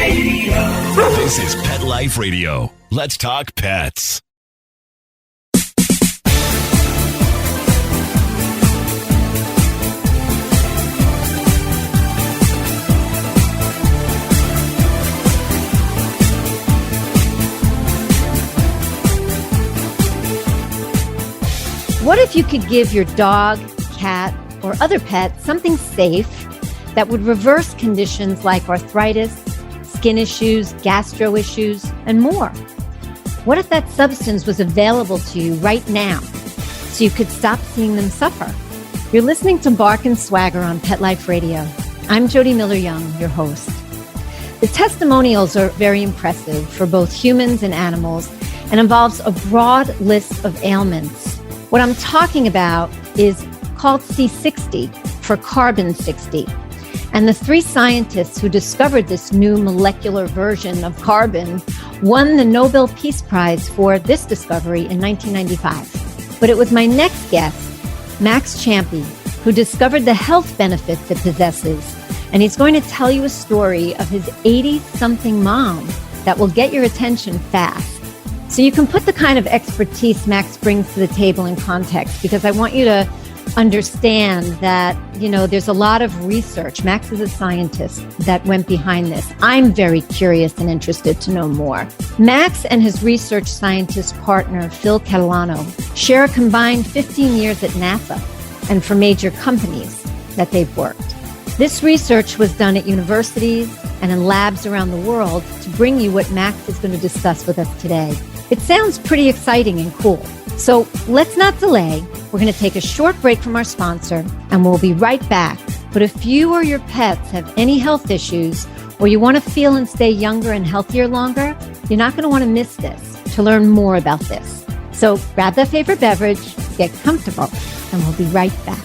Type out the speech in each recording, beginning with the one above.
This is Pet Life Radio. Let's talk pets. What if you could give your dog, cat, or other pet something safe that would reverse conditions like arthritis, skin issues, gastro issues, and more? What if that substance was available to you right now so you could stop seeing them suffer? You're listening to Bark and Swagger on Pet Life Radio. I'm Jody Miller-Young, your host. The testimonials are very impressive for both humans and animals and involves a broad list of ailments. What I'm talking about is called C60 for carbon 60. And the three scientists who discovered this new molecular version of carbon won the Nobel Peace Prize for this discovery in 1995. But it was my next guest, Max Champie, who discovered the health benefits it possesses. And he's going to tell you a story of his 80-something mom that will get your attention fast. So you can put the kind of expertise Max brings to the table in context, because I want you to understand that, there's a lot of research. Max is a scientist that went behind this. I'm very curious and interested to know more. Max and his research scientist partner, Phil Catalano, share a combined 15 years at NASA and for major companies that they've worked. This research was done at universities and in labs around the world to bring you what Max is going to discuss with us today. It sounds pretty exciting and cool. So let's not delay. We're going to take a short break from our sponsor and we'll be right back. But if you or your pets have any health issues or you want to feel and stay younger and healthier longer, you're not going to want to miss this to learn more about this. So grab that favorite beverage, get comfortable, and we'll be right back.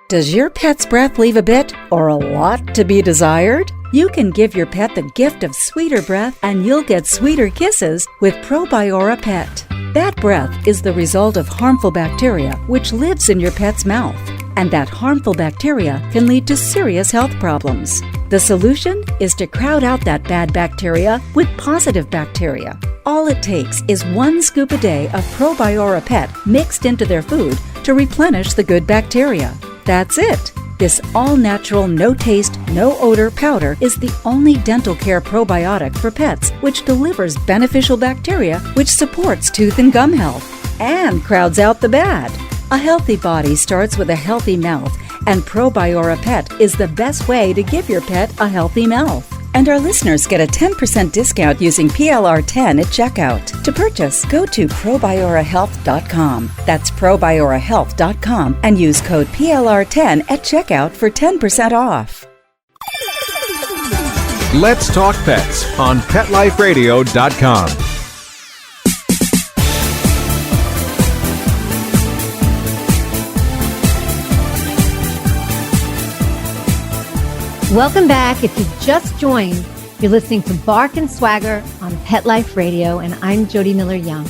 Does your pet's breath leave a bit or a lot to be desired? You can give your pet the gift of sweeter breath and you'll get sweeter kisses with Probiora Pet. That breath is the result of harmful bacteria which lives in your pet's mouth. And that harmful bacteria can lead to serious health problems. The solution is to crowd out that bad bacteria with positive bacteria. All it takes is 1 scoop a day of Probiora Pet mixed into their food to replenish the good bacteria. That's it. This all-natural, no-taste, no-odor powder is the only dental care probiotic for pets which delivers beneficial bacteria which supports tooth and gum health and crowds out the bad. A healthy body starts with a healthy mouth, and Probiora Pet is the best way to give your pet a healthy mouth. And our listeners get a 10% discount using PLR10 at checkout. To purchase, go to probiorahealth.com. That's probiorahealth.com and use code PLR10 at checkout for 10% off. Let's Talk Pets on PetLifeRadio.com. Welcome back. If you've just joined, you're listening to Bark and Swagger on Pet Life Radio, and I'm Jody Miller-Young.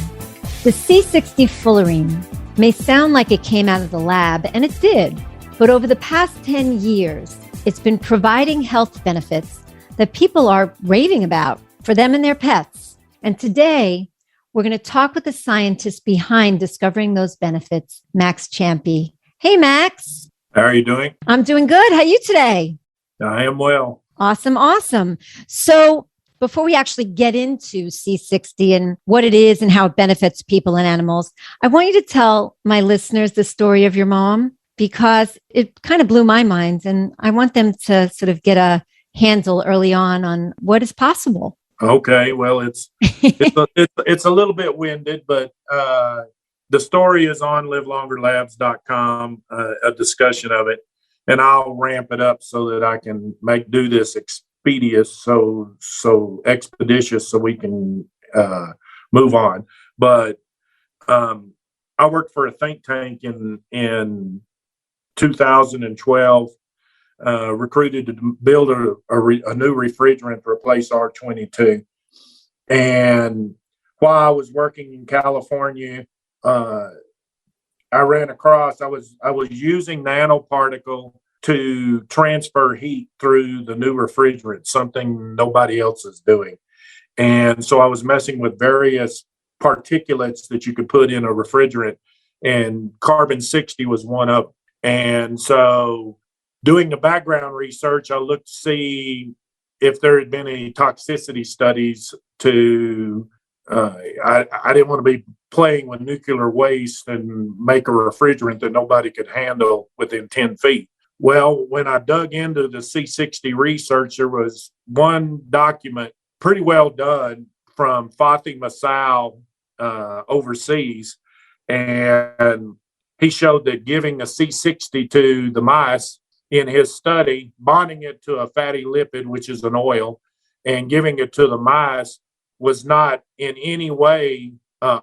The C60 fullerene may sound like it came out of the lab, and it did, but over the past 10 years, it's been providing health benefits that people are raving about for them and their pets. And today, we're going to talk with the scientist behind discovering those benefits, Max Champie. Hey, Max. How are you doing? I'm doing good. How are you today? I am well. Awesome. So before we actually get into C60 and what it is and how it benefits people and animals, I want you to tell my listeners the story of your mom, because it kind of blew my mind, and I want them to sort of get a handle early on what is possible. Okay. Well, it's a little bit winded, but the story is on livelongerlabs.com, a discussion of it. And I'll ramp it up so that I can do this expeditious, so expeditious, so we can move on. But I worked for a think tank in 2012, recruited to build a new refrigerant to replace R22. And while I was working in California, I ran across, I was using nanoparticle to transfer heat through the new refrigerant, something nobody else is doing. And so I was messing with various particulates that you could put in a refrigerant, and carbon-60 was one of them. And so doing the background research, I looked to see if there had been any toxicity studies to, I didn't want to be playing with nuclear waste and make a refrigerant that nobody could handle within 10 feet. Well, when I dug into the C60 research, there was one document pretty well done from Fatih Masal overseas, and he showed that giving a C60 to the mice in his study, bonding it to a fatty lipid, which is an oil, and giving it to the mice was not in any way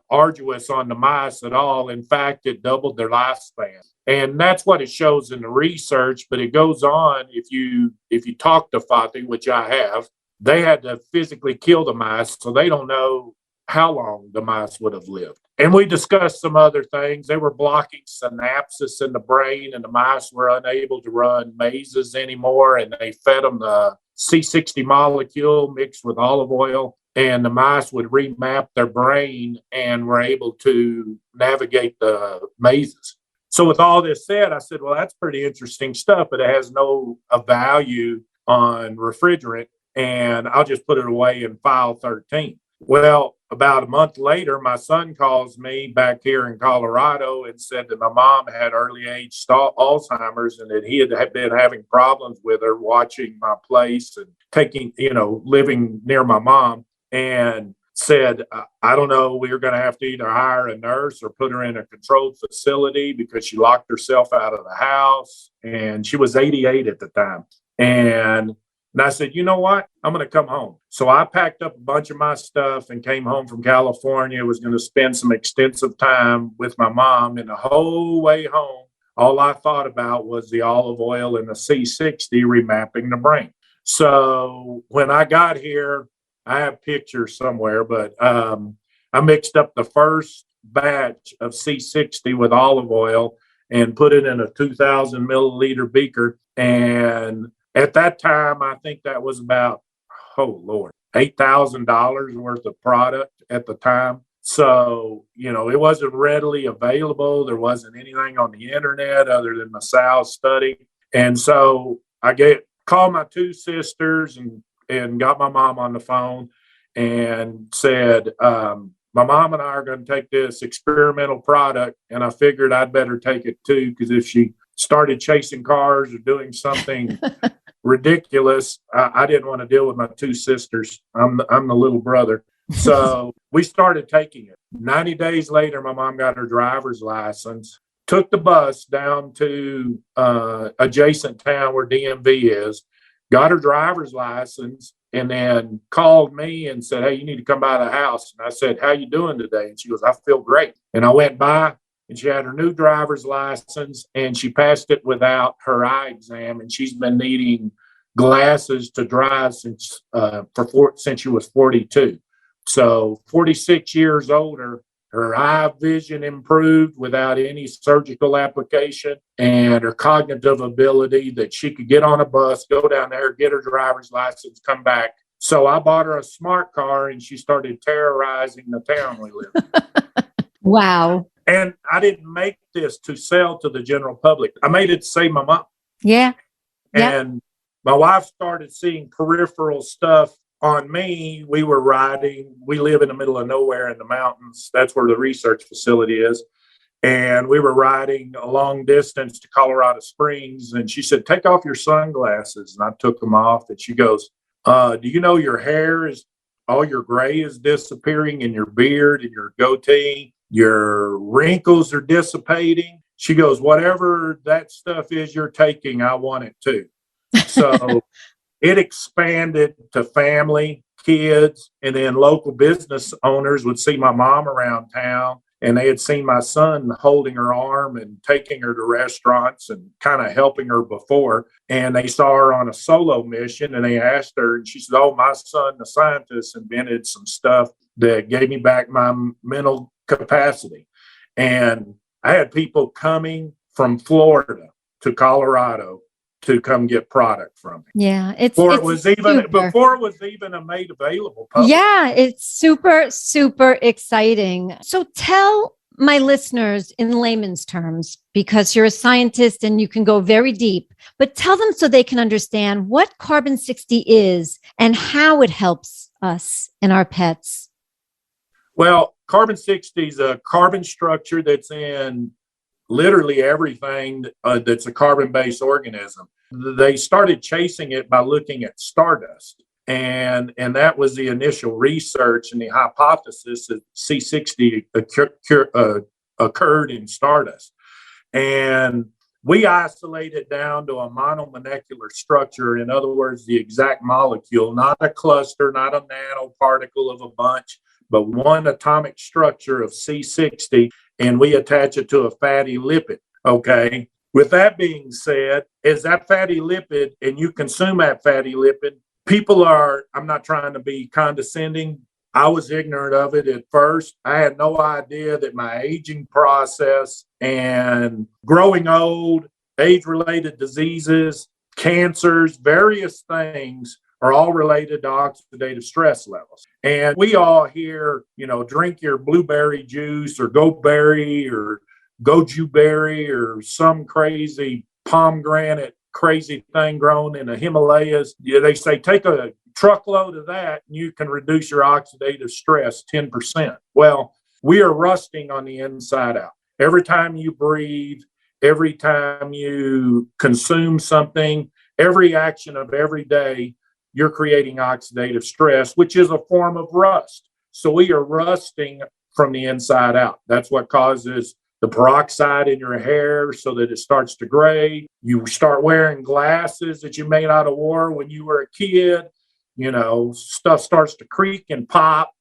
arduous on the mice at all. In fact, it doubled their lifespan. And that's what it shows in the research, but it goes on. If you talk to Fatih, which I have, they had to physically kill the mice, so they don't know how long the mice would have lived. And we discussed some other things. They were blocking synapses in the brain, and the mice were unable to run mazes anymore, and they fed them the C60 molecule mixed with olive oil, and the mice would remap their brain and were able to navigate the mazes. So with all this said, I said, well, that's pretty interesting stuff, but it has no value on refrigerant, and I'll just put it away in file 13. Well, about a month later, my son calls me back here in Colorado and said that my mom had early age Alzheimer's, and that he had been having problems with her watching my place and living near my mom, and said, I don't know, we were going to have to either hire a nurse or put her in a controlled facility because she locked herself out of the house. And she was 88 at the time. And I said, you know what? I'm going to come home. So I packed up a bunch of my stuff and came home from California. Was going to spend some extensive time with my mom. And the whole way home, all I thought about was the olive oil and the C60 remapping the brain. So when I got here, I have pictures somewhere, but I mixed up the first batch of C60 with olive oil and put it in a 2,000 milliliter beaker. And at that time, I think that was about, $8,000 worth of product at the time. So, it wasn't readily available. There wasn't anything on the internet other than Masal's study. And so I called my two sisters and got my mom on the phone and said, my mom and I are going to take this experimental product, and I figured I'd better take it too, because if she started chasing cars or doing something ridiculous, I didn't want to deal with my two sisters. I'm the little brother. So we started taking it. 90 days later, my mom got her driver's license, took the bus down to adjacent town where DMV is, got her driver's license, and then called me and said, hey, you need to come by the house. And I said, how you doing today? And she goes, I feel great. And I went by, and she had her new driver's license, and she passed it without her eye exam. And she's been needing glasses to drive since she was 42. So 46 years older, her eye vision improved without any surgical application, and her cognitive ability that she could get on a bus, go down there, get her driver's license, come back. So I bought her a smart car, and she started terrorizing the town we live in. Wow. And I didn't make this to sell to the general public. I made it to save my mom. Yeah. And my wife started seeing peripheral stuff on me. We were riding. We live in the middle of nowhere in the mountains. That's where the research facility is. And we were riding a long distance to Colorado Springs. And she said, take off your sunglasses. And I took them off. And she goes, do you know your hair all your gray is disappearing, and your beard and your goatee, your wrinkles are dissipating. She goes, whatever that stuff is you're taking, I want it too. So it expanded to family, kids, and then local business owners would see my mom around town, and they had seen my son holding her arm and taking her to restaurants and kind of helping her before. And they saw her on a solo mission, and they asked her, and she said, oh, my son, the scientist, invented some stuff that gave me back my mental capacity. And I had people coming from Florida to Colorado to come get product from it. Yeah, Before it was even made available publicly. Yeah, it's super, super exciting. So tell my listeners in layman's terms, because you're a scientist and you can go very deep, but tell them so they can understand what carbon 60 is and how it helps us and our pets. Well, carbon 60 is a carbon structure that's in literally everything that's a carbon-based organism. They started chasing it by looking at stardust. And that was the initial research and the hypothesis that C60 occurred in stardust. And we isolate it down to a monomolecular structure. In other words, the exact molecule, not a cluster, not a nanoparticle of a bunch, but one atomic structure of C60, and we attach it to a fatty lipid. Okay. With that being said, as that fatty lipid and you consume that fatty lipid, I'm not trying to be condescending. I was ignorant of it at first. I had no idea that my aging process and growing old, age-related diseases, cancers, various things are all related to oxidative stress levels. And we all hear, drink your blueberry juice or go berry or goju berry or some crazy pomegranate crazy thing grown in the Himalayas. Yeah, they say take a truckload of that and you can reduce your oxidative stress 10%. Well, we are rusting on the inside out. Every time you breathe, every time you consume something, every action of every day, you're creating oxidative stress, which is a form of rust. So we are rusting from the inside out. That's what causes the peroxide in your hair so that it starts to gray. You start wearing glasses that you may not have wore when you were a kid. Stuff starts to creak and pop,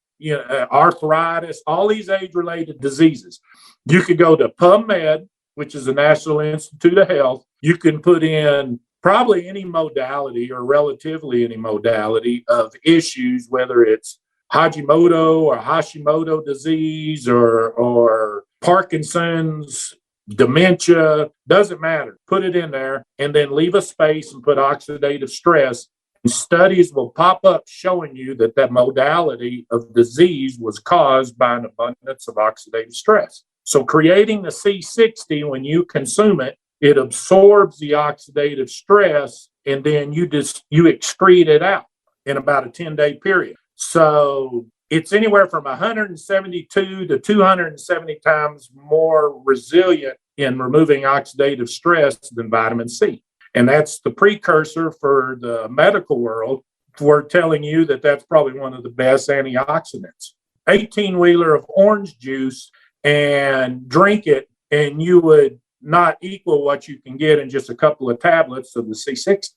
arthritis, all these age-related diseases. You could go to PubMed, which is the National Institute of Health. You can put in probably any modality or relatively any modality of issues, whether it's Hashimoto or Hashimoto disease or Parkinson's, dementia, doesn't matter. Put it in there and then leave a space and put oxidative stress. And studies will pop up showing you that modality of disease was caused by an abundance of oxidative stress. So creating the C60, when you consume it, it absorbs the oxidative stress and then you excrete it out in about a 10-day period. So it's anywhere from 172 to 270 times more resilient in removing oxidative stress than vitamin C. And that's the precursor for the medical world for telling you that that's probably one of the best antioxidants. 18-wheeler of orange juice and drink it, and you would not equal what you can get in just a couple of tablets of the C60.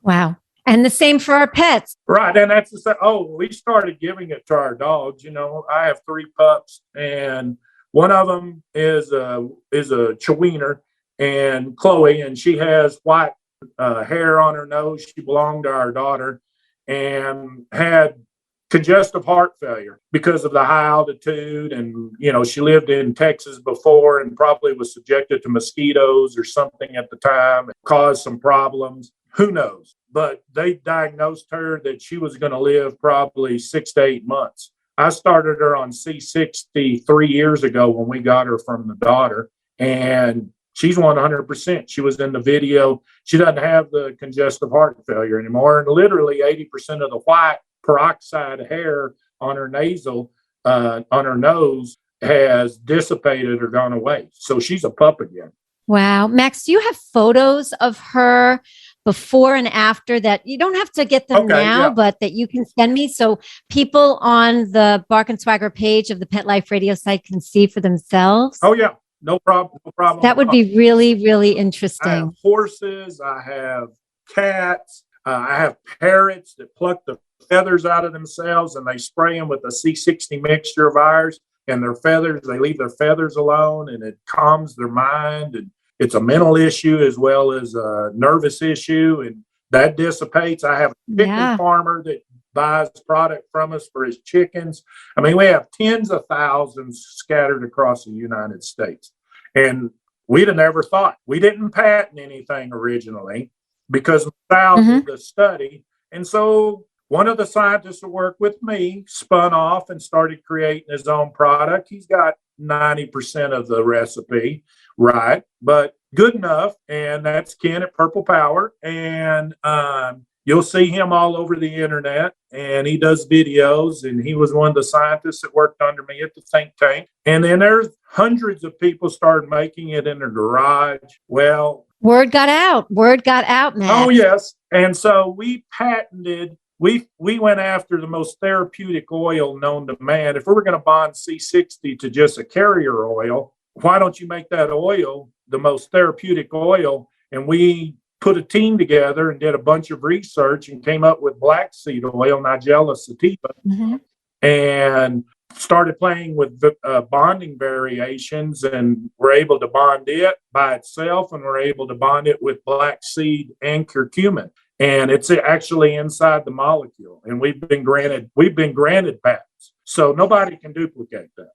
Wow. And the same for our pets. Right. And that's we started giving it to our dogs. I have 3 pups, and one of them is a Chiweenier, and Chloe, and she has white hair on her nose. She belonged to our daughter and had congestive heart failure because of the high altitude. And, she lived in Texas before and probably was subjected to mosquitoes or something at the time, and caused some problems. Who knows? But they diagnosed her that she was going to live probably 6 to 8 months. I started her on C60 3 years ago when we got her from the daughter, and she's 100%. She was in the video. She doesn't have the congestive heart failure anymore. And literally 80% of the white peroxide hair on her on her nose has dissipated or gone away. So she's a pup again. Wow. Max, do you have photos of her before and after that? You don't have to get them now, but that you can send me so people on the Bark and Swagger page of the Pet Life Radio site can see for themselves? Oh, yeah. No problem. No problem. That would be really, really interesting. I have horses. I have cats. I have parrots that pluck the feathers out of themselves and they spray them with a C60 mixture of ours, and they leave their feathers alone, and it calms their mind. And it's a mental issue as well as a nervous issue, and that dissipates. I have a chicken farmer that buys product from us for his chickens. I mean, we have tens of thousands scattered across the United States. And we'd have never thought. We didn't patent anything originally. because Masao did the study. And so one of the scientists who worked with me spun off and started creating his own product. He's got 90% of the recipe right, but good enough. And that's Ken at Purple Power. And you'll see him all over the internet, and he does videos. And he was one of the scientists that worked under me at the think tank. And then there's hundreds of people started making it in their garage. Well, word got out. Word got out, man. Oh, yes. And so we patented, we went after the most therapeutic oil known to man. If we were going to bond C60 to just a carrier oil, why don't you make that oil the most therapeutic oil? And we put a team together and did a bunch of research and came up with black seed oil, Nigella sativa, and started playing with bonding variations, and we're able to bond it by itself, and we're able to bond it with black seed and curcumin. And it's actually inside the molecule. And we've been granted patents. So nobody can duplicate that.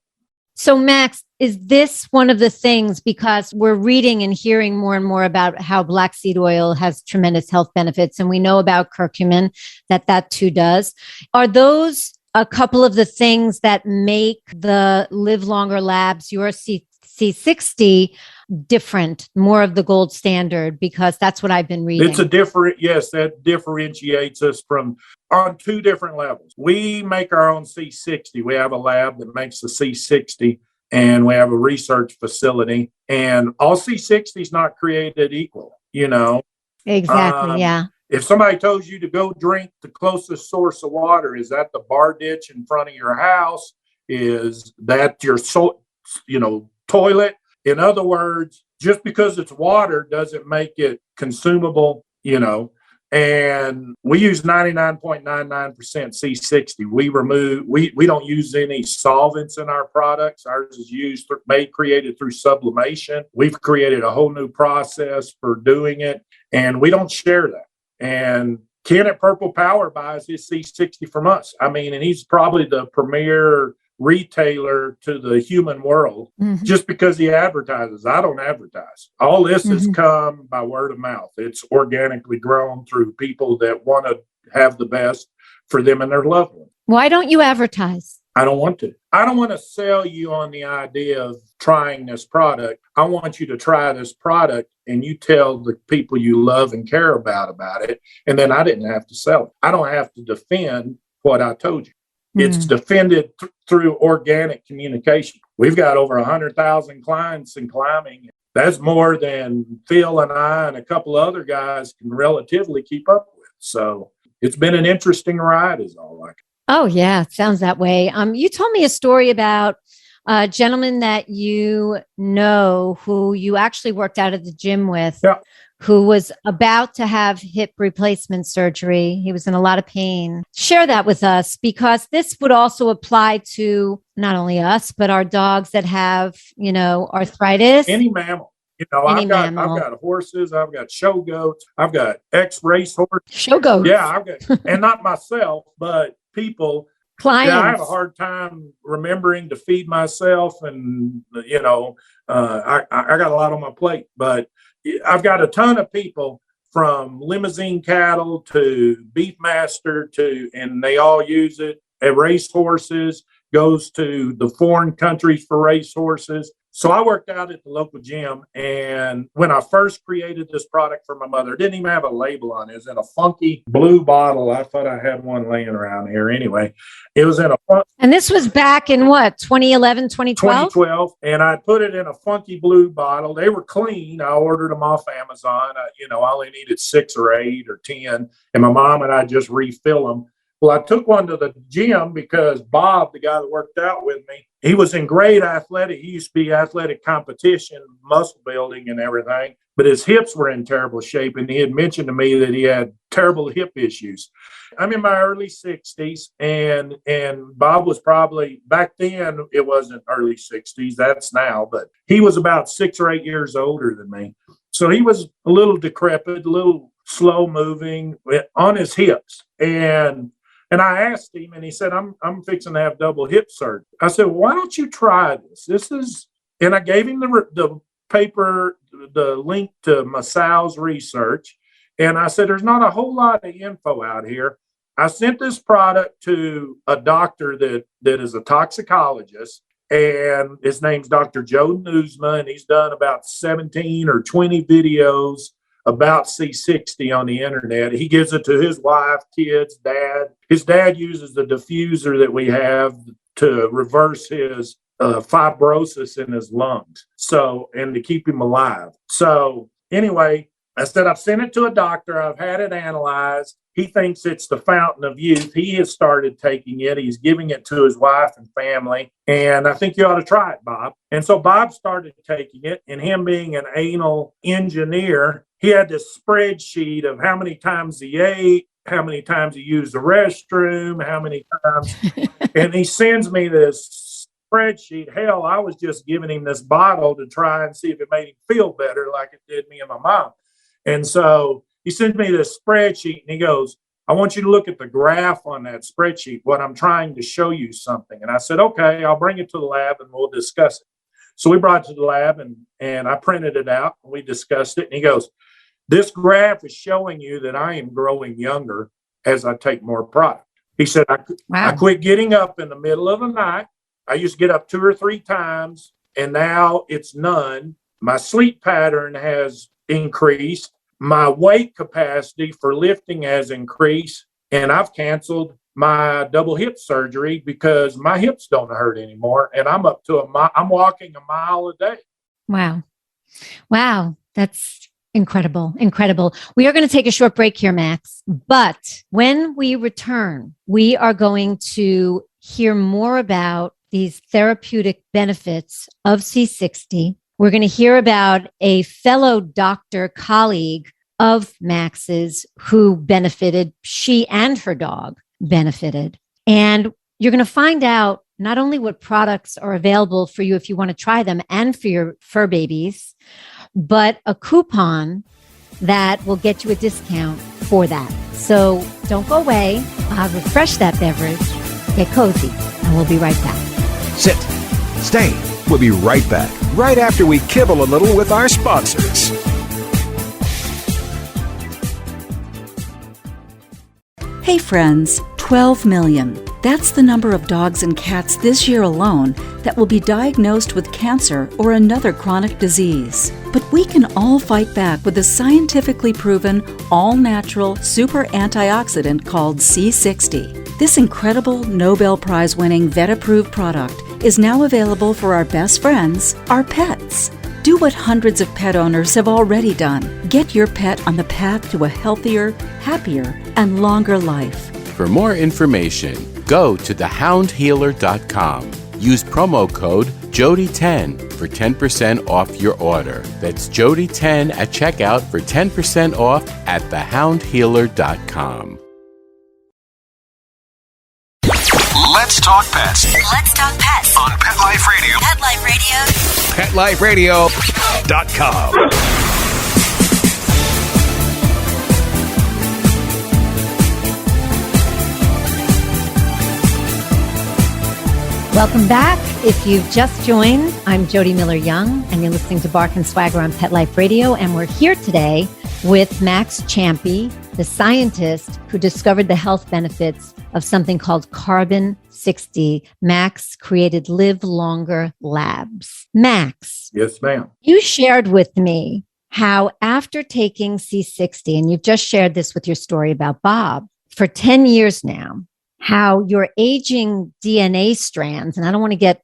So, Max, is this one of the things, because we're reading and hearing more and more about how black seed oil has tremendous health benefits, and we know about curcumin that too does. Are those a couple of the things that make the Live Longer Labs, your C60, different, more of the gold standard? Because that's what I've been reading. It's that differentiates us from on two different levels. We make our own C60. We have a lab that makes the C60, and we have a research facility, and all C60 is not created equal, Exactly. Yeah. If somebody told you to go drink the closest source of water, is that the bar ditch in front of your house? Is that your toilet? In other words, just because it's water doesn't make it consumable, and we use 99.99% C60. We don't use any solvents in our products. Ours is created through sublimation. We've created a whole new process for doing it, and we don't share that. And Ken at Purple Power buys his C60 from us. And he's probably the premier retailer to the human world just because he advertises. I don't advertise. All this has come by word of mouth. It's organically grown through people that want to have the best for them and their loved ones. Why don't you advertise? I don't want to. I don't want to sell you on the idea of trying this product. I want you to try this product and you tell the people you love and care about it. And then I didn't have to sell it. I don't have to defend what I told you. It's defended through organic communication. We've got over 100,000 clients in climbing. That's more than Phil and I and a couple of other guys can relatively keep up with. So it's been an interesting ride is all I can. Oh, yeah. It sounds that way. You told me a story about a gentleman that you know who you actually worked out at the gym with, who was about to have hip replacement surgery. He was in a lot of pain. Share that with us, because this would also apply to not only us, but our dogs that have, arthritis. Any mammal. I've got horses, I've got show goats, I've got ex-race horses. Show goats. Yeah, I've got, and not myself, but people. Clients. Yeah, I have a hard time remembering to feed myself, and I got a lot on my plate. But I've got a ton of people, from limousine cattle to Beefmaster and they all use it. And race horses goes to the foreign countries for race horses. So I worked out at the local gym, and when I first created this product for my mother, it didn't even have a label on it. It was in a funky blue bottle. I thought I had one laying around here. Anyway, it was in a and this was back in what, 2011, 2012? 2012, and I put it in a funky blue bottle. They were clean. I ordered them off Amazon. I only needed 6 or 8 or 10, and my mom and I just refill them. Well, I took one to the gym because Bob, the guy that worked out with me, he was in great athletic. He used to be athletic competition, muscle building and everything, but his hips were in terrible shape. And he had mentioned to me that he had terrible hip issues. I'm in my early 60s, and Bob was probably, back then, it wasn't early 60s, that's now, but he was about 6 or 8 years older than me. So he was a little decrepit, a little slow moving on his hips. And I asked him, and he said, I'm fixing to have double hip surgery. I said, well, why don't you try this? And I gave him the paper, the link to Masao's research. And I said, there's not a whole lot of info out here. I sent this product to a doctor that is a toxicologist, and his name's Dr. Joe Newsma, and he's done about 17 or 20 videos about C60 on the internet. He gives it to his wife, kids, dad. His dad uses the diffuser that we have to reverse his fibrosis in his lungs, and to keep him alive. So anyway, I said, I've sent it to a doctor. I've had it analyzed. He thinks it's the fountain of youth. He has started taking it. He's giving it to his wife and family. And I think you ought to try it, Bob. And so Bob started taking it, and him being an anal engineer, he had this spreadsheet of how many times he ate, how many times he used the restroom, how many times. And he sends me this spreadsheet. Hell, I was just giving him this bottle to try and see if it made him feel better like it did me and my mom. And so he sends me this spreadsheet, and he goes, I want you to look at the graph on that spreadsheet. What I'm trying to show you something. And I said, okay, I'll bring it to the lab and we'll discuss it. So we brought it to the lab, and I printed it out, and we discussed it. And he goes, this graph is showing you that I am growing younger as I take more product. He said, I quit getting up in the middle of the night. I used to get up 2 or 3 times, and now it's none. My sleep pattern has increased. My weight capacity for lifting has increased, and I've canceled my double hip surgery because my hips don't hurt anymore. And I'm up to I'm walking a mile a day. Wow. Wow. That's incredible. Incredible. We are going to take a short break here, Max, but when we return, we are going to hear more about these therapeutic benefits of C60. We're going to hear about a fellow doctor colleague of Max's who benefited. She and her dog benefited. And you're going to find out not only what products are available for you if you want to try them and for your fur babies, but a coupon that will get you a discount for that. So don't go away. Refresh that beverage, get cozy, and we'll be right back. Sit. Stay. We'll be right back, right after we kibble a little with our sponsors. Hey friends, 12 million. That's the number of dogs and cats this year alone that will be diagnosed with cancer or another chronic disease. But we can all fight back with a scientifically proven, all-natural super antioxidant called C60. This incredible Nobel Prize-winning vet-approved product is now available for our best friends, our pets. Do what hundreds of pet owners have already done. Get your pet on the path to a healthier, happier, and longer life. For more information, go to thehoundhealer.com. Use promo code JODY10 for 10% off your order. That's JODY10 at checkout for 10% off at thehoundhealer.com. Let's talk pets Let's talk pets on Pet Life Radio. Pet Life Radio. PetLifeRadio.com. Welcome back. If you've just joined, I'm Jody Miller-Young, and you're listening to Bark and Swagger on Pet Life Radio. And we're here today with Max Champie, the scientist who discovered the health benefits of something called Carbon 60. Max created Live Longer Labs. Max. Yes, ma'am. You shared with me how after taking C60, and you've just shared this with your story about Bob, for 10 years now, how your aging DNA strands, and I don't want to get,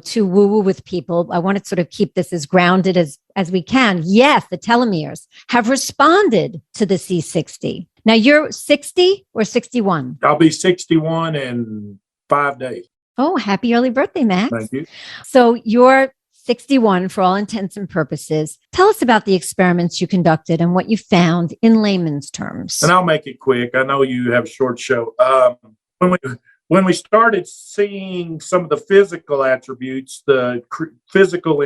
too woo-woo with people. I want to sort of keep this as grounded as we can. Yes, the telomeres have responded to the C60. Now you're 60 or 61? I'll be 61 in 5 days. Oh, happy early birthday, Max. Thank you. So you're 61 for all intents and purposes. Tell us about the experiments you conducted and what you found in layman's terms. And I'll make it quick. I know you have a short show. When we started seeing some of the physical attributes, the physical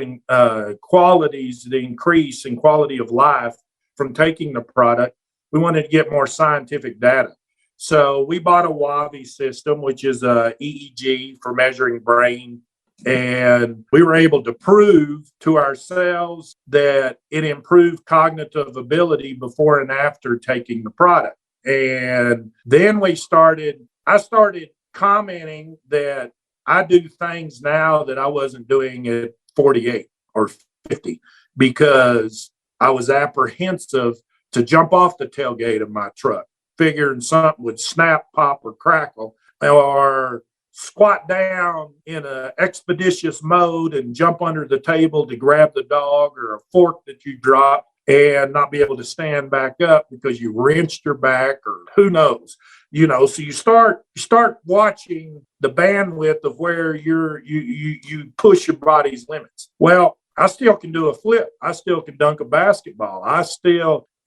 qualities, the increase in quality of life from taking the product, we wanted to get more scientific data. So we bought a WAVI system, which is a EEG for measuring brain And we were able to prove to ourselves that it improved cognitive ability before and after taking the product. And then I started commenting that I do things now that I wasn't doing at 48 or 50 because I was apprehensive to jump off the tailgate of my truck, figuring something would snap, pop, or crackle, or squat down in an expeditious mode and jump under the table to grab the dog or a fork that you dropped and not be able to stand back up because you wrenched your back or who knows, so you start watching the bandwidth of where you push your body's limits. Well, I still can do a flip. I still can dunk a basketball.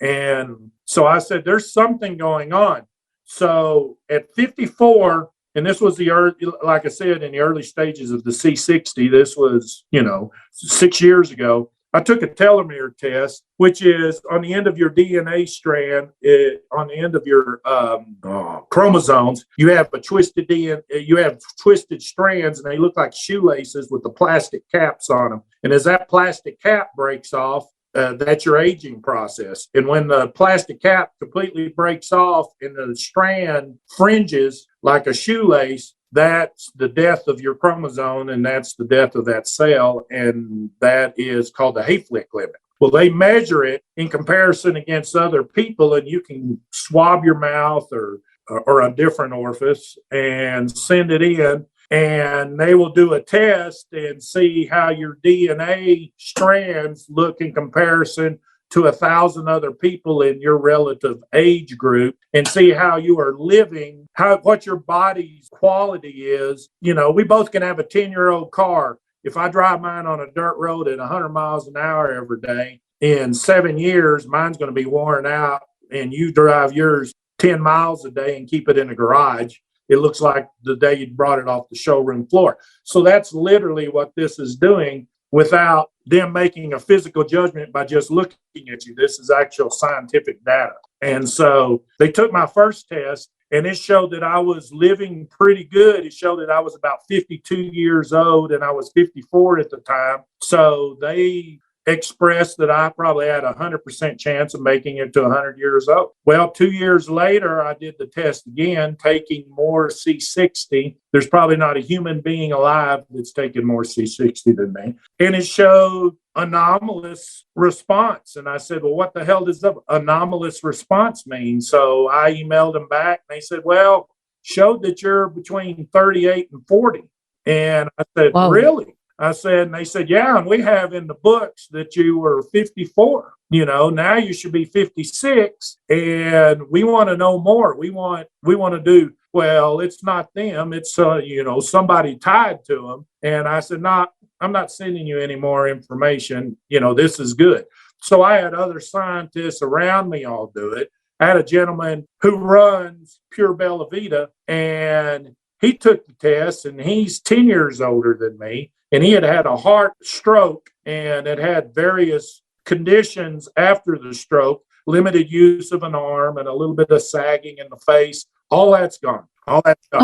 And so I said, there's something going on. So at 54, and this was like I said, in the early stages of the C60, this was, 6 years ago, I took a telomere test, which is on the end of your DNA strand, on the end of your chromosomes, you have twisted strands, and they look like shoelaces with the plastic caps on them. And as that plastic cap breaks off, that's your aging process. And when the plastic cap completely breaks off and the strand fringes like a shoelace, that's the death of your chromosome, and that's the death of that cell, and that is called the Hayflick limit. Well, they measure it in comparison against other people, and you can swab your mouth or a different orifice and send it in, and they will do a test and see how your DNA strands look in comparison to 1,000 other people in your relative age group and see how you are living, what your body's quality is. We both can have a 10-year-old car. If I drive mine on a dirt road at 100 miles an hour every day, in 7 years, mine's going to be worn out, and you drive yours 10 miles a day and keep it in a garage. It looks like the day you brought it off the showroom floor. So that's literally what this is doing without them making a physical judgment by just looking at you. This is actual scientific data. And so they took my first test, and it showed that I was living pretty good. It showed that I was about 52 years old, and I was 54 at the time. So they expressed that I probably had a 100% chance of making it to 100 years old. Well, 2 years later, I did the test again, taking more C60. There's probably not a human being alive that's taken more C60 than me. And it showed anomalous response. And I said, well, what the hell does the anomalous response mean? So I emailed them back, and they said, well, showed that you're between 38 and 40. And I said, wow. Really? I said, and they said, yeah, and we have in the books that you were 54. Now you should be 56, and we want to know more. We want to do, well, it's not them. It's, somebody tied to them. And I said, no, I'm not sending you any more information. This is good. So I had other scientists around me all do it. I had a gentleman who runs Pure Bella Vita, and he took the test, and he's 10 years older than me. And he had had a heart stroke and had various conditions after the stroke, limited use of an arm and a little bit of sagging in the face. All that's gone. Oh,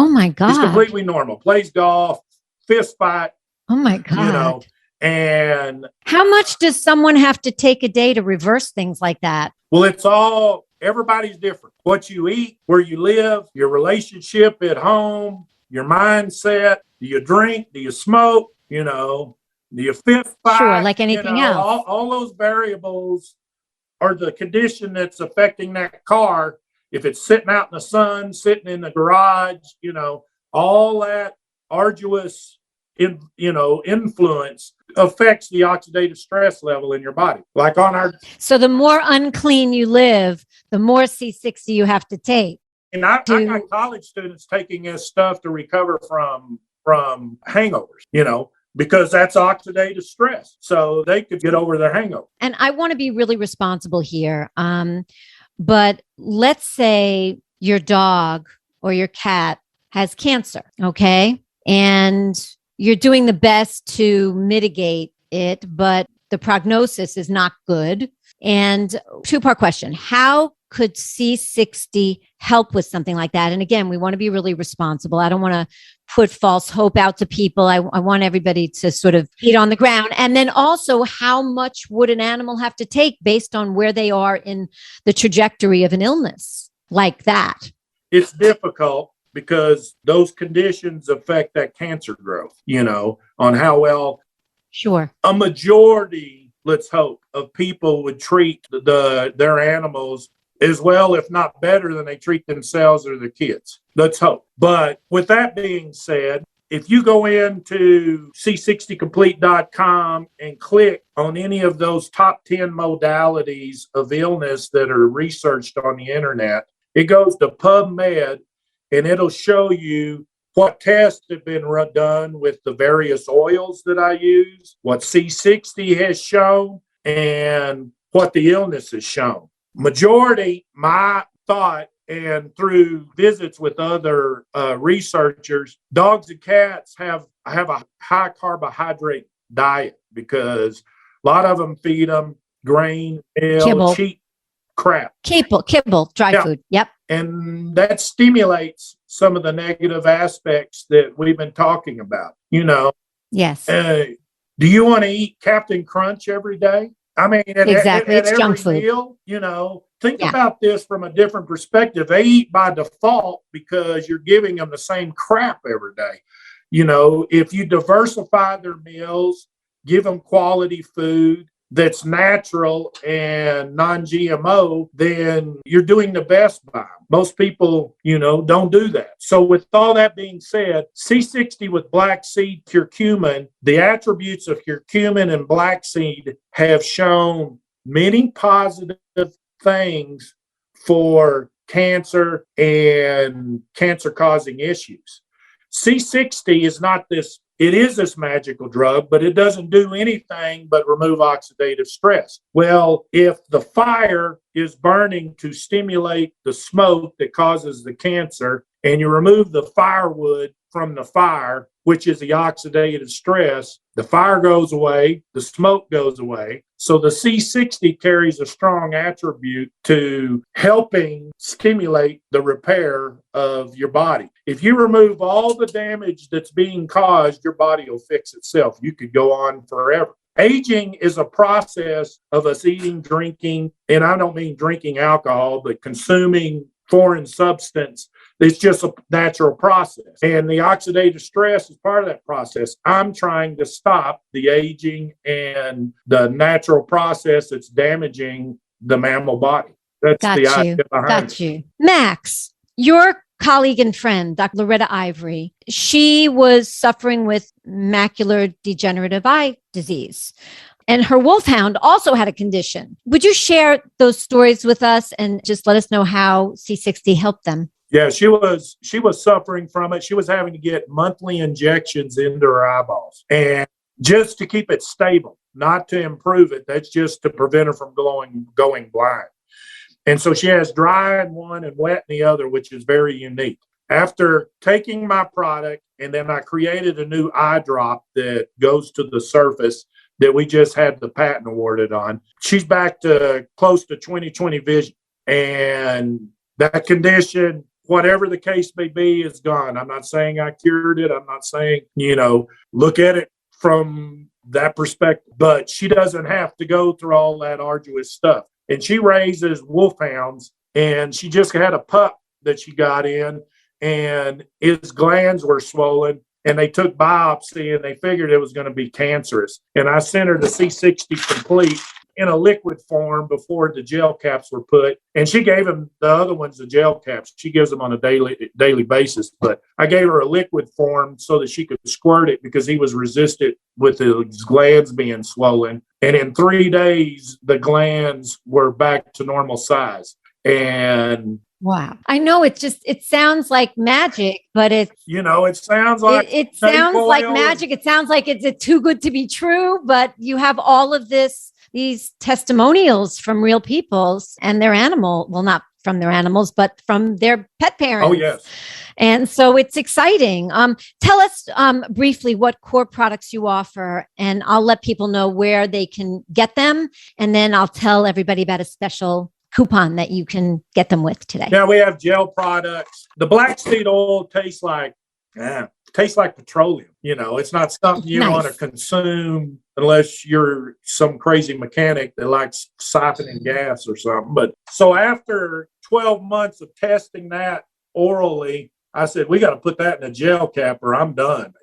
my God. He's completely normal. Plays golf, fist fight. Oh, my God. And how much does someone have to take a day to reverse things like that? Well, everybody's different. What you eat, where you live, your relationship at home, your mindset. Do you drink? Do you smoke? Do you fist fight? Sure, like anything else. All those variables are the condition that's affecting that car. If it's sitting out in the sun, sitting in the garage, all that arduous, influence affects the oxidative stress level in your body. So the more unclean you live, the more C60 you have to take. And I got college students taking this stuff to recover from hangovers, because that's oxidative stress. So they could get over their hangover. And I want to be really responsible here. But let's say your dog or your cat has cancer, okay? And you're doing the best to mitigate it, but the prognosis is not good. And two-part question. How could C60 help with something like that? And again, we want to be really responsible. I don't want to put false hope out to people. I want everybody to sort of feet on the ground. And then also, how much would an animal have to take based on where they are in the trajectory of an illness like that? It's difficult because those conditions affect that cancer growth, on how well. Sure. A majority, let's hope, of people would treat their animals as well, if not better, than they treat themselves or their kids. Let's hope. But with that being said, if you go into C60complete.com and click on any of those top 10 modalities of illness that are researched on the internet, it goes to PubMed and it'll show you what tests have been done with the various oils that I use, what C60 has shown, and what the illness has shown. Majority, my thought, and through visits with other researchers, dogs and cats have a high carbohydrate diet because a lot of them feed them grain, meal, cheap crap. Kibble, dry food. Yep. And that stimulates some of the negative aspects that we've been talking about. Yes. Do you want to eat Captain Crunch every day? I mean, exactly. It's every junk food. Meal, think about this from a different perspective. They eat by default because you're giving them the same crap every day. If you diversify their meals, give them quality food that's natural and non-GMO, then you're doing the best by them. Most people, don't do that. So with all that being said, C60 with black seed curcumin, the attributes of curcumin and black seed have shown many positive things for cancer and cancer-causing issues. C60 is not this. It is this magical drug, but it doesn't do anything but remove oxidative stress. Well, if the fire is burning to stimulate the smoke that causes the cancer, and you remove the firewood from the fire, which is the oxidative stress, the fire goes away, the smoke goes away. So the C60 carries a strong attribute to helping stimulate the repair of your body. If you remove all the damage that's being caused, your body will fix itself. You could go on forever. Aging is a process of us eating, drinking, and I don't mean drinking alcohol, but consuming foreign substance. It's just a natural process. And the oxidative stress is part of that process. I'm trying to stop the aging and the natural process that's damaging the mammal body. That's the idea behind it. You. Max, your colleague and friend, Dr. Loretta Ivory, she was suffering with macular degenerative eye disease. And her wolfhound also had a condition. Would you share those stories with us and just let us know how C60 helped them? Yeah, she was suffering from it. She was having to get monthly injections into her eyeballs, and just to keep it stable, not to improve it. That's just to prevent her from going blind. And so she has dry in one and wet in the other, which is very unique. After taking my product, and then I created a new eye drop that goes to the surface that we just had the patent awarded on. She's back to close to 20/20 vision. And that condition, whatever the case may be, is gone. I'm not saying I cured it. I'm not saying, look at it from that perspective. But she doesn't have to go through all that arduous stuff. And she raises wolfhounds, and she just had a pup that she got in, and his glands were swollen. And they took biopsy, and they figured it was going to be cancerous. And I sent her the C60 Complete in a liquid form before the gel caps were put. And she gave him the other ones, the gel caps. She gives them on a daily basis. But I gave her a liquid form so that she could squirt it because he was resistant with his glands being swollen. And in 3 days, the glands were back to normal size. And wow. I know it sounds like magic, but it sounds like it sounds like magic. It sounds like it's too good to be true, but you have all of these testimonials from real people and their animal, well, not from their animals, but from their pet parents. Oh, yes. And so it's exciting. Tell us briefly what core products you offer, and I'll let people know where they can get them. And then I'll tell everybody about a special coupon that you can get them with today? Yeah, we have gel products. The black seed oil tastes like petroleum. It's not something you want to consume unless you're some crazy mechanic that likes siphoning gas or something. But so after 12 months of testing that orally, I said, we got to put that in a gel cap or I'm done.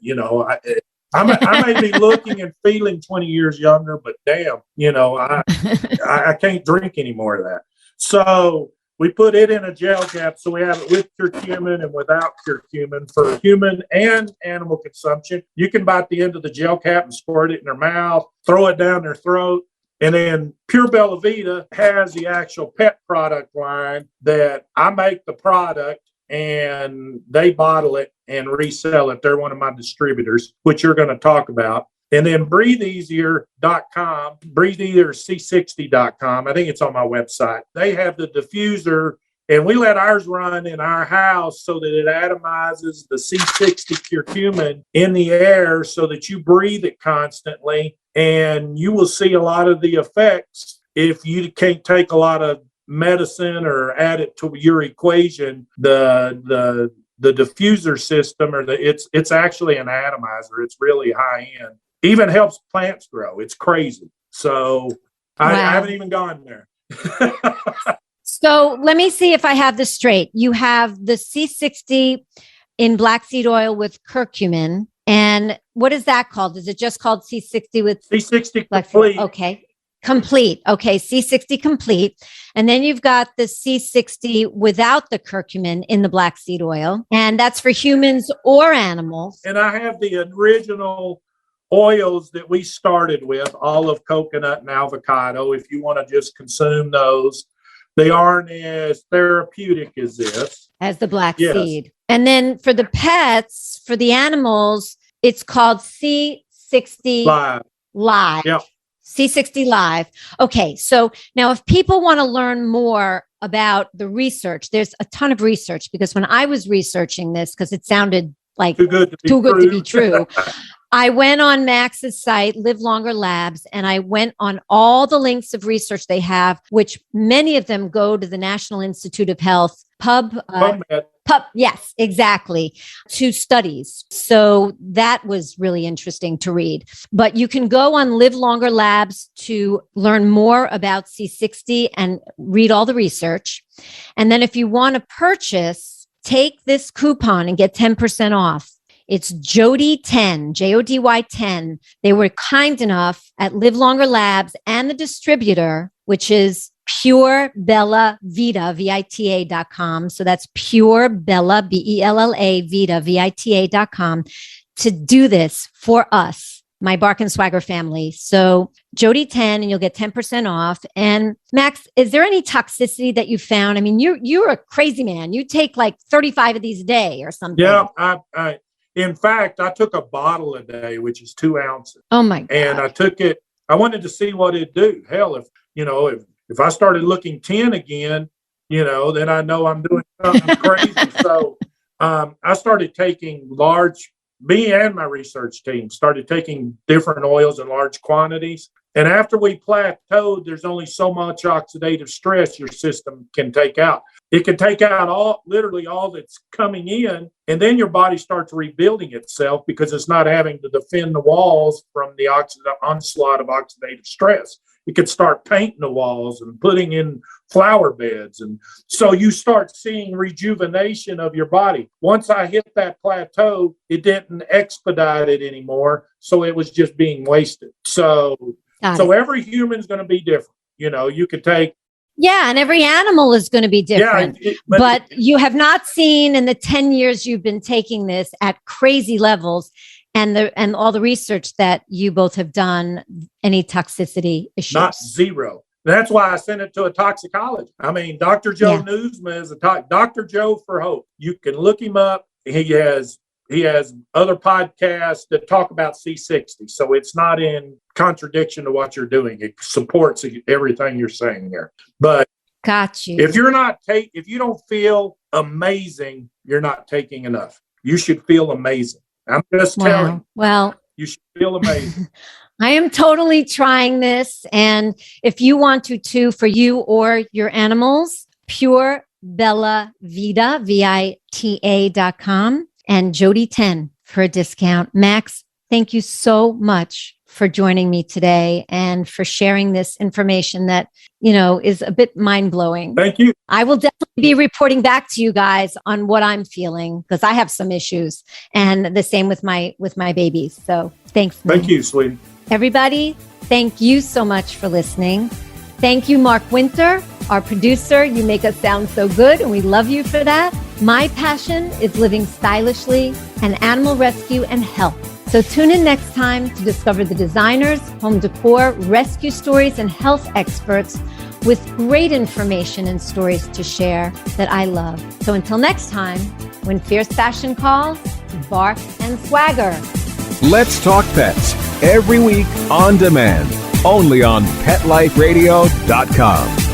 I may be looking and feeling 20 years younger, but damn, I can't drink any more of that. So we put it in a gel cap. So we have it with curcumin and without curcumin for human and animal consumption. You can bite the end of the gel cap and squirt it in their mouth, throw it down their throat. And then Pure Bella Vita has the actual pet product line that I make the product and they bottle it and resell it. They're one of my distributors, which you're going to talk about. And then breatheeasier.com, breatheeaserc60.com. I think it's on my website. They have the diffuser, and we let ours run in our house so that it atomizes the C60 curcumin in the air so that you breathe it constantly. And you will see a lot of the effects if you can't take a lot of medicine or add it to your equation. The diffuser system, it's actually an atomizer. It's really high end. Even helps plants grow. It's crazy. So I haven't even gone there. So let me see if I have this straight. You have the C60 in black seed oil with curcumin. And what is that called? Is it just called C60 with C60 black Complete? Seed? Okay. Complete. Okay. C60 Complete. And then you've got the C60 without the curcumin in the black seed oil. And that's for humans or animals. And I have the original oils that we started with, olive, coconut, and avocado. If you want to just consume those, they aren't as therapeutic as this. As the black seed. And then for the pets, for the animals, it's called C60 Live. Yep. C60 Live. Okay. So now if people want to learn more about the research, there's a ton of research because when I was researching this, because it sounded like too good to be true. I went on Max's site, Live Longer Labs, and I went on all the links of research they have, which many of them go to the National Institute of Health PubMed. Yes, exactly. To studies. So that was really interesting to read. But you can go on Live Longer Labs to learn more about C60 and read all the research. And then if you want to purchase, take this coupon and get 10% off. It's Jody10, Jody 10. They were kind enough at Live Longer Labs and the distributor, which is Pure Bella Vita, VITA.com. So that's Pure Bella, BELLA, Vita, VITA.com to do this for us, my Bark and Swagger family. So Jody10, and you'll get 10% off. And Max, is there any toxicity that you found? I mean, you're a crazy man. You take like 35 of these a day or something. Yeah, in fact, I took a bottle a day, which is 2 ounces. Oh my God. And I took it. I wanted to see what it'd do. Hell, if I started looking 10 again, then I know I'm doing something crazy. So I started taking me and my research team started taking different oils in large quantities. And after we plateaued, there's only so much oxidative stress your system can take out. It can take out literally all that's coming in, and then your body starts rebuilding itself because it's not having to defend the walls from the onslaught of oxidative stress. It could start painting the walls and putting in flower beds. And so you start seeing rejuvenation of your body. Once I hit that plateau, it didn't expedite it anymore. So it was just being wasted. So every human's going to be different. You could take. Yeah. And every animal is going to be different. Yeah, but you have not seen in the 10 years you've been taking this at crazy levels and all the research that you both have done, any toxicity issues? Not zero. That's why I sent it to a toxicologist. I mean, Dr. Joe Newsman is Dr. Joe for Hope. You can look him up. He has other podcasts that talk about C60. So it's not in contradiction to what you're doing. It supports everything you're saying there. But got you. If you don't feel amazing, you're not taking enough. You should feel amazing. I'm just telling you. Well, you should feel amazing. I am totally trying this. And if you want to too, for you or your animals, Pure Bella Vita, VITA.com, and Jody10 for a discount. Max, thank you so much for joining me today and for sharing this information that, is a bit mind-blowing. Thank you. I will definitely be reporting back to you guys on what I'm feeling, because I have some issues, and the same with my babies. So thanks. Thank you, sweetie. Everybody, thank you so much for listening. Thank you, Mark Winter, our producer. You make us sound so good, and we love you for that. My passion is living stylishly and animal rescue and health. So tune in next time to discover the designers, home decor, rescue stories, and health experts with great information and stories to share that I love. So until next time, when fierce fashion calls, bark and swagger. Let's Talk Pets, every week on demand, only on PetLifeRadio.com.